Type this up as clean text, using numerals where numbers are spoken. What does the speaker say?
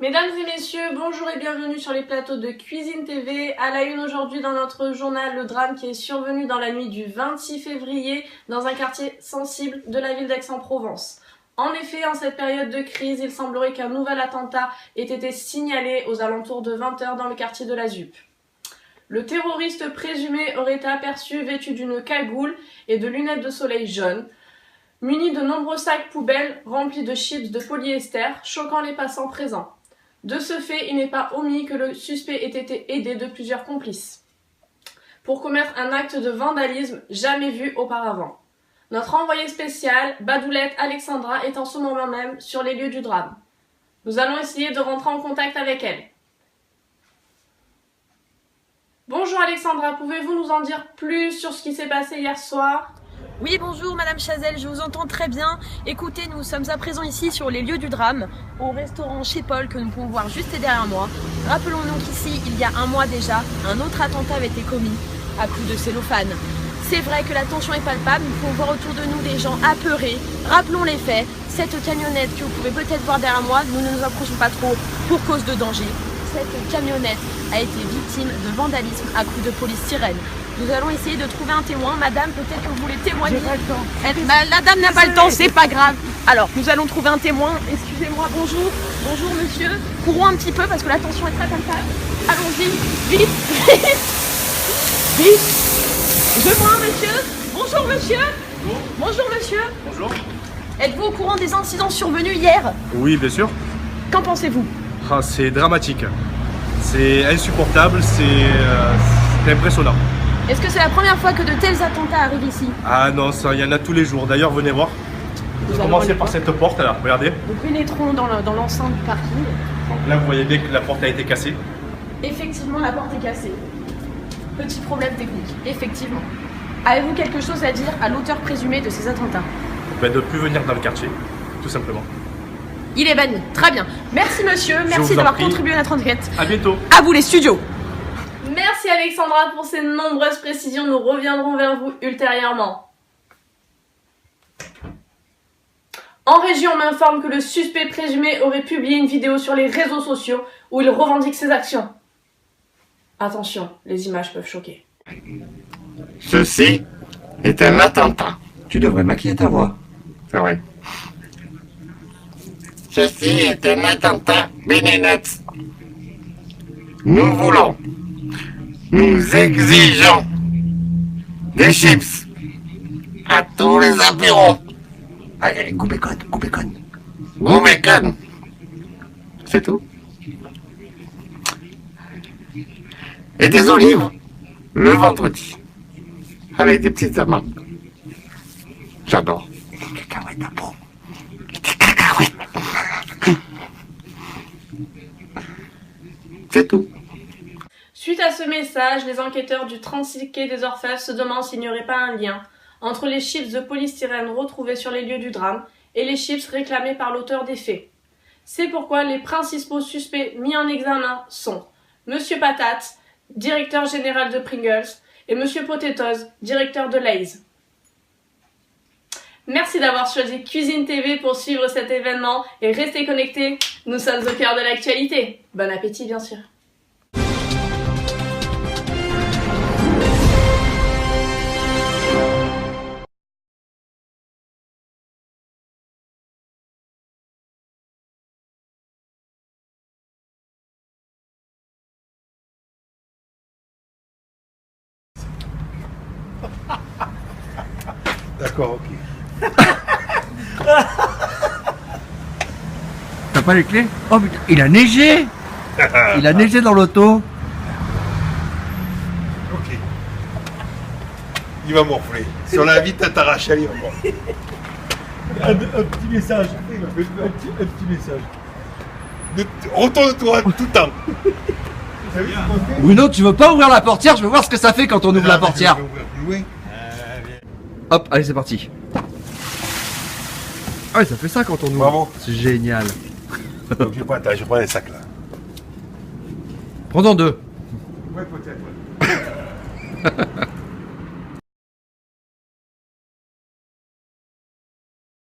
Mesdames et messieurs, bonjour et bienvenue sur les plateaux de Cuisine TV. À la une aujourd'hui dans notre journal, le drame qui est survenu dans la nuit du 26 février dans un quartier sensible de la ville d'Aix-en-Provence. En effet, en cette période de crise, il semblerait qu'un nouvel attentat ait été signalé aux alentours de 20 h dans le quartier de la ZUP. Le terroriste présumé aurait été aperçu vêtu d'une cagoule et de lunettes de soleil jaunes, muni de nombreux sacs poubelles remplis de chips de polyester, choquant les passants présents. De ce fait, il n'est pas omis que le suspect ait été aidé de plusieurs complices pour commettre un acte de vandalisme jamais vu auparavant. Notre envoyée spéciale, Badoulette Alexandra, est en ce moment même sur les lieux du drame. Nous allons essayer de rentrer en contact avec elle. Bonjour Alexandra, pouvez-vous nous en dire plus sur ce qui s'est passé hier soir ? Oui, bonjour Madame Chazelle, je vous entends très bien. Écoutez, nous sommes à présent ici sur les lieux du drame, au restaurant Chez Paul que nous pouvons voir juste derrière moi. Rappelons-nous qu'ici, il y a un mois déjà, un autre attentat avait été commis à coups de cellophane. C'est vrai que la tension est palpable, nous pouvons voir autour de nous des gens apeurés. Rappelons les faits, cette camionnette que vous pouvez peut-être voir derrière moi, nous ne nous approchons pas trop pour cause de danger. Cette camionnette a été victime de vandalisme à coups de police sirène. Nous allons essayer de trouver un témoin. Madame, peut-être que vous voulez témoigner. J'ai pas le temps. La dame n'a pas le temps, c'est pas grave. Alors, nous allons trouver un témoin. Excusez-moi, bonjour. Bonjour, monsieur. Courons un petit peu parce que la tension est très palpable. Allons-y. Vite, vite. Vite. Je vois, monsieur. Bonjour, monsieur. Bonjour. Bonjour, monsieur. Bonjour. Êtes-vous au courant des incidents survenus hier? Oui, bien sûr. Qu'en pensez-vous? C'est dramatique. C'est insupportable, c'est impressionnant. Est-ce que c'est la première fois que de tels attentats arrivent ici? Ah non, ça, il y en a tous les jours. D'ailleurs, venez voir. Nous Commencez par cette porte là, regardez. Nous pénétrons dans l'enceinte du parking. Donc là, vous voyez bien que la porte a été cassée. Effectivement, la porte est cassée. Petit problème technique, effectivement. Avez-vous quelque chose à dire à l'auteur présumé de ces attentats? De ne plus venir dans le quartier, tout simplement. Il est banni. Très bien. Merci monsieur, merci vous en d'avoir prie. contribué à notre enquête. À bientôt. À vous les studios. Merci Alexandra pour ces nombreuses précisions, nous reviendrons vers vous ultérieurement. En région, on m'informe que le suspect présumé aurait publié une vidéo sur les réseaux sociaux où il revendique ses actions. Attention, les images peuvent choquer. Ceci est un attentat. Tu devrais maquiller ta voix. C'est vrai. Ceci est un attentat Bénénette. Nous voulons, nous exigeons des chips à tous les apéros. Allez, go bacon, go bacon. Go bacon. C'est tout. Et des olives le vendredi. Avec des petites amandes. J'adore. Des cacahuètes à peau. Des cacahuètes. C'est tout. Suite à ce message, les enquêteurs du 36 quai des Orfèvres se demandent s'il n'y aurait pas un lien entre les chips de polystyrène retrouvés sur les lieux du drame et les chips réclamés par l'auteur des faits. C'est pourquoi les principaux suspects mis en examen sont Monsieur Patate, directeur général de Pringles, et Monsieur Potatoes, directeur de Lay's. Merci d'avoir choisi Cuisine TV pour suivre cet événement et restez connectés, nous sommes au cœur de l'actualité. Bon appétit bien sûr. D'accord, ok. T'as pas les clés? Oh putain, il a neigé! Il a neigé dans l'auto. Ok. Il va morfler. Si on l'invite à t'arracher, il va morfler. Un petit message. Un petit message. Retourne-toi tout le temps. Bruno, tu veux pas ouvrir la portière? Je veux voir ce que ça fait quand on ouvre la portière. Hop, allez, c'est parti. Ah ouais, ça fait ça quand on ouvre. Bravo. C'est génial. Donc je prends les sacs là. Prends-en deux. Ouais, peut-être. Ouais.